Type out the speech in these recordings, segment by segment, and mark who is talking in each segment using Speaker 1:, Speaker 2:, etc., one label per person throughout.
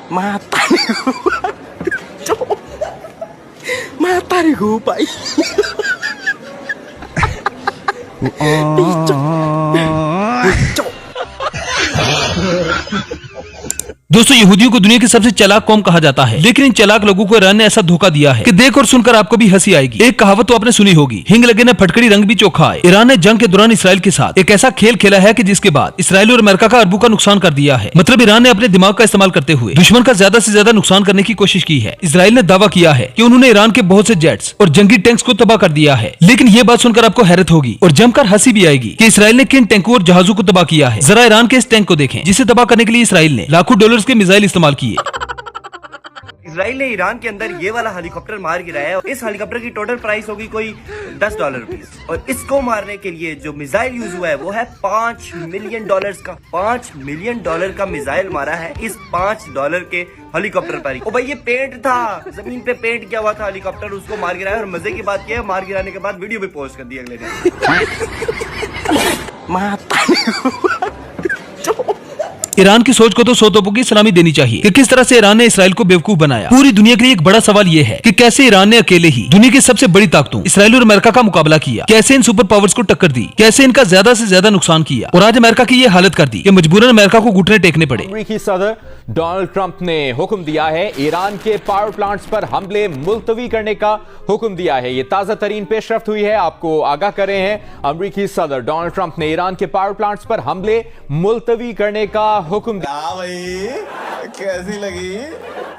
Speaker 1: Matariku. Cok. Matariku, Pak. Cok.
Speaker 2: दोस्तों, यहूदियों को दुनिया की सबसे चालाक कौम कहा जाता है, लेकिन इन चालाक लोगों को ईरान ने ऐसा धोखा दिया है कि देख और सुनकर आपको भी हंसी आएगी। एक कहावत तो आपने सुनी होगी, हिंग लगे न फटकड़ी रंग भी चोखा आए। ईरान ने जंग के दौरान इसराइल के साथ एक ऐसा खेल खेला है कि जिसके बाद इसराइल और अमेरिका का अरबों का नुकसान कर दिया है। मतलब ईरान ने अपने दिमाग का इस्तेमाल करते हुए दुश्मन का ज्यादा से ज्यादा नुकसान करने की कोशिश की है। इसराइल ने दावा किया है कि उन्होंने ईरान के बहुत से जेट्स और जंगी टैंक्स को तबाह कर दिया है, लेकिन ये बात सुनकर आपको हैरत होगी और जमकर हंसी भी आएगी कि इसराइल ने किन टैंकों और जहाजों को तबाह किया है। जरा ईरान के इस टैंक को देखें, जिसे तबाह करने के लिए इसराइल ने लाखों डॉलर्स के मिसाइल इस्तेमाल किए।
Speaker 1: इसराइल ने ईरान के अंदर ये वाला हेलीकॉप्टर मार गिराया है। इस हेलीकॉप्टर की टोटल प्राइस होगी कोई $10 रुपीस, और इसको मारने के लिए जो मिसाइल यूज हुआ है वो है $5 मिलियन का। $5 मिलियन का मिसाइल मारा है इस $5 के हेलीकॉप्टर पर। ओ भाई, ये पेंट था, जमीन पे पेंट किया हुआ था हेलीकॉप्टर, उसको मार गिराया। और मजे की बात यह है, मार गिराने के बाद वीडियो भी पोस्ट कर दी अगले दिन।
Speaker 2: ईरान की सोच को तो 100 तोपों की सलामी देनी चाहिए कि किस तरह से ईरान ने इसराइल को बेवकूफ बनाया। पूरी दुनिया के लिए एक बड़ा सवाल ये है कि कैसे ईरान ने अकेले ही दुनिया की सबसे बड़ी ताकतों इसराइल और अमेरिका का मुकाबला किया, कैसे इन सुपर पावर्स को टक्कर दी, कैसे इनका ज्यादा से ज्यादा नुकसान किया और आज अमेरिका की ये हालत कर दी कि मजबूरन अमेरिका को घुटने टेकने पड़े।
Speaker 3: अमेरिकी सदर डोनाल्ड ट्रंप ने हुक्म दिया है, ईरान के पावर प्लांट्स पर हमले मुलतवी करने का हुक्म दिया है। ये ताजा तरीन पेशरफ्त हुई है, आपको आगाह कर रहे हैं। अमेरिकी सदर डोनाल्ड ट्रंप ने ईरान के पावर प्लांट्स पर हमले मुलतवी करने का हुक्म दिया।
Speaker 4: कैसी लगी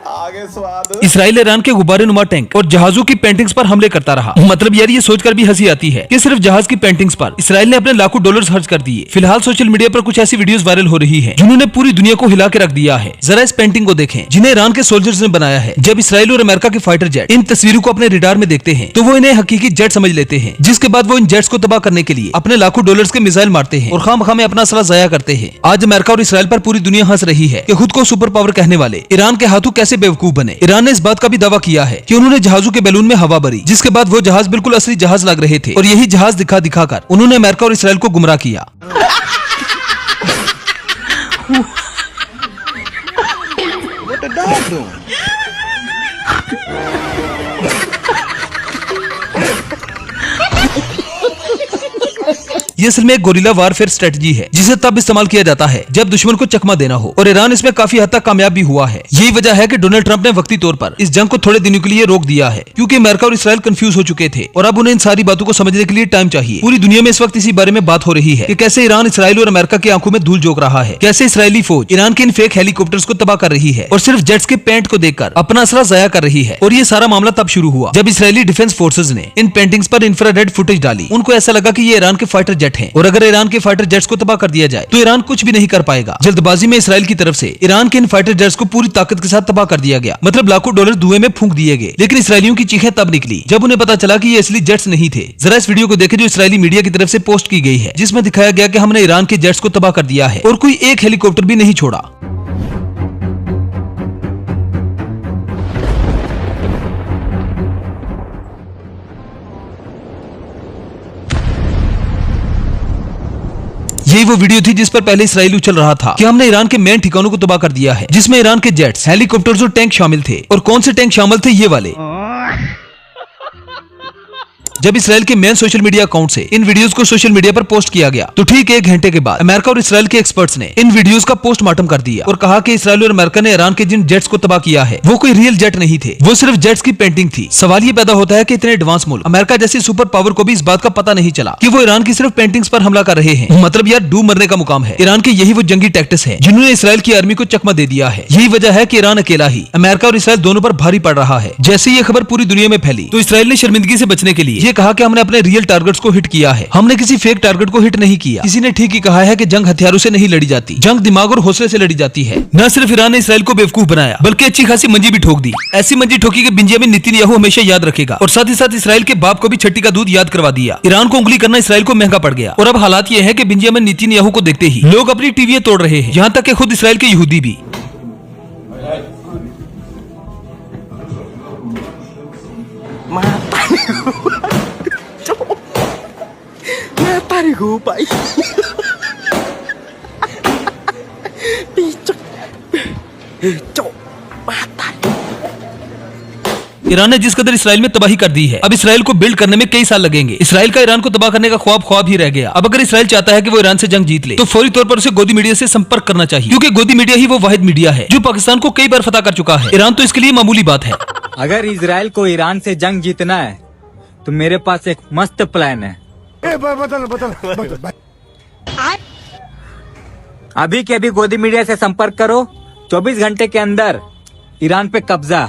Speaker 4: आगे स्वाद?
Speaker 2: इसराइल ईरान के गुब्बारे नुमा टैंक और जहाजों की पेंटिंग्स पर हमले करता रहा। मतलब यार, ये सोचकर भी हंसी आती है कि सिर्फ जहाज की पेंटिंग्स पर इसराइल ने अपने लाखों डॉलर खर्च कर दिए। फिलहाल सोशल मीडिया पर कुछ ऐसी वीडियोस वायरल हो रही हैं जिन्होंने पूरी दुनिया को हिला के रख दिया है। जरा इस पेंटिंग को देखें, जिन्हें ईरान के सोल्जर्स ने बनाया है। जब इसराइल और अमेरिका के फाइटर जेट इन तस्वीरों को अपने रडार में देखते हैं तो वो इन्हें हकीकी जेट समझ लेते हैं, जिसके बाद वो इन जेट्स को तबाह करने के लिए अपने लाखों डॉलर्स के मिसाइल मारते हैं और खामखा में अपना असला जाया करते हैं। आज अमेरिका और इसराइल पर पूरी दुनिया हंस रही है कि खुद को सुपर पावर कहने वाले ईरान के हाथों कैसे बेवकूफ बने। ईरान ने इस बात का भी दावा किया है कि उन्होंने जहाजों के बैलून में हवा भरी, जिसके बाद वो जहाज बिल्कुल असली जहाज लग रहे थे और यही जहाज दिखा दिखाकर उन्होंने अमेरिका और इसराइल को गुमराह किया।
Speaker 1: What the dog doing?
Speaker 2: ये असल में एक गोरिल्ला वारफेयर स्ट्रेटजी है, जिसे तब इस्तेमाल किया जाता है जब दुश्मन को चकमा देना हो, और ईरान इसमें काफी हद तक कामयाब भी हुआ है। यही वजह है कि डोनाल्ड ट्रंप ने वक्ती तौर पर इस जंग को थोड़े दिनों के लिए रोक दिया है, क्योंकि अमेरिका और इसराइल कंफ्यूज हो चुके थे और अब उन्हें इन सारी बातों को समझने के लिए टाइम चाहिए। पूरी दुनिया में इस वक्त इसी बारे में बात हो रही है कि कैसे ईरान इसराइल और अमेरिका की आंखों में धूल झोंक रहा है, कैसे इसराइली फौज ईरान के इन फेक हेलीकॉप्टर्स को तबाह कर रही है और सिर्फ जेट्स के पेंट को देखकर अपना असरा जाया कर रही है। और ये सारा मामला तब शुरू हुआ जब इसराइली डिफेंस फोर्सेज ने इन पेंटिंग्स पर इंफ्रारेड फुटेज डाली। उनको ऐसा लगा कि ये ईरान के फाइटर जेट हैं और अगर ईरान के फाइटर जेट्स को तबाह कर दिया जाए तो ईरान कुछ भी नहीं कर पाएगा। जल्दबाजी में इसराइल की तरफ से ईरान के इन फाइटर जेट्स को पूरी ताकत के साथ तबाह कर दिया गया। मतलब लाखों डॉलर धुएं में फूंक दिए गए। लेकिन इसराइलियों की चीखें तब निकली जब उन्हें पता चला कि ये असली जेट्स नहीं थे। जरा इस वीडियो को देखें जो इसराइली मीडिया की तरफ से पोस्ट की गई है, जिसमें दिखाया गया कि हमने ईरान के जेट्स को तबाह कर दिया है और कोई एक हेलीकॉप्टर भी नहीं छोड़ा। यही वो वीडियो थी जिस पर पहले इसराइल उछल रहा था कि हमने ईरान के मेन ठिकानों को तबाह कर दिया है, जिसमें ईरान के जेट्स, हेलीकॉप्टर्स और टैंक शामिल थे। और कौन से टैंक शामिल थे? ये वाले। जब इसराइल के मेन सोशल मीडिया अकाउंट से इन वीडियोस को सोशल मीडिया पर पोस्ट किया गया तो ठीक 1 घंटे के बाद अमेरिका और इसराइल के एक्सपर्ट्स ने इन वीडियोस का पोस्टमार्टम कर दिया और कहा कि इसराइल और अमेरिका ने ईरान के जिन जेट्स को तबाह किया है वो कोई रियल जेट नहीं थे, वो सिर्फ जेट्स की पेंटिंग थी। सवाल ये पैदा होता है कि इतने एडवांस मुल्क अमेरिका जैसी सुपर पावर को भी इस बात का पता नहीं चला कि वो ईरान की सिर्फ पेंटिंग्स पर हमला कर रहे हैं। मतलब यार, डूब मरने का मुकाम है। ईरान के यही वो जंगी टैक्टिक्स है जिन्होंने इसराइल की आर्मी को चकमा दे दिया है। यही वजह है कि ईरान अकेला ही अमेरिका और इसराइल दोनों पर भारी पड़ रहा है। जैसे ये खबर पूरी दुनिया में फैली तो इसराइल ने शर्मिंदगी से बचने के लिए ये कहा कि हमने अपने रियल टारगेट्स को हिट किया है, हमने किसी फेक टारगेट को हिट नहीं किया। किसी ने ठीक ही कहा है कि जंग हथियारों से नहीं लड़ी जाती, जंग दिमाग और हौसले से लड़ी जाती है। न सिर्फ ईरान ने इसराइल को बेवकूफ बनाया बल्कि अच्छी खासी मंजी भी ठोक दी। ऐसी मंजी ठोकी कि बेंजामिन नेतन्याहू हमेशा याद रखेगा और साथ ही साथ इसराइल के बाप को भी छठी का दूध याद करवा दिया। ईरान को उंगली करना इसराइल को महंगा पड़ गया और अब हालात ये है कि बेंजामिन नेतन्याहू को देखते ही लोग अपनी टीवी तोड़ रहे हैं, यहाँ तक कि खुद इसराइल के यहूदी भी।
Speaker 1: Matariku, Pak. Picok. Cok.
Speaker 2: Iran ने जिस कदर इसराइल में तबाही कर दी है, अब इसराइल को बिल्ड करने में कई साल लगेंगे। इसराइल का ईरान को तबाह करने का ख्वाब ही रह गया। अब अगर इसराइल चाहता है कि वो ईरान से जंग जीत ले, तो फौरी तौर पर उसे गोदी मीडिया से संपर्क करना चाहिए, क्योंकि गोदी मीडिया ही वो वाहिद मीडिया है जो पाकिस्तान को कई बार फतह कर चुका है। ईरान तो इसके लिए मामूली बात है।
Speaker 5: अगर इजराइल को ईरान से जंग जीतना है तो मेरे पास एक मस्त प्लान है। अभी के अभी गोदी मीडिया से संपर्क करो, 24 घंटे के अंदर ईरान पे कब्जा।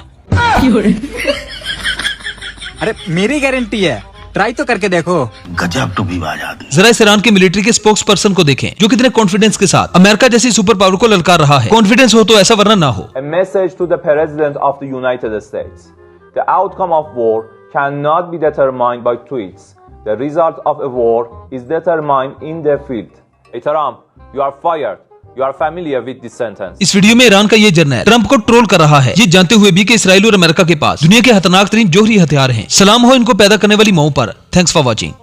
Speaker 5: अरे मेरी गारंटी है, ट्राई तो करके देखो।
Speaker 6: गजब टू विवाद आदमी।
Speaker 2: जरा इस ईरान के मिलिट्री के स्पोक्स पर्सन को देखें, जो कितने कॉन्फिडेंस के साथ अमेरिका जैसी सुपर पावर को ललकार रहा है। कॉन्फिडेंस हो तो ऐसा, वरना ना हो।
Speaker 7: A message to the President of the United States. The outcome of war cannot be determined by tweets. The result of a war is determined in the field. Itaram, you are fired. You are familiar with this sentence.
Speaker 2: इस video में Iran का ये journal Trump को troll कर रहा है, ये जानते हुए भी कि इसराइल और अमेरिका के पास दुनिया के खतरनाक तरीन जोहरी हथियार हैं। सलाम हो इनको पैदा करने वाली माओ पर। Thanks for watching.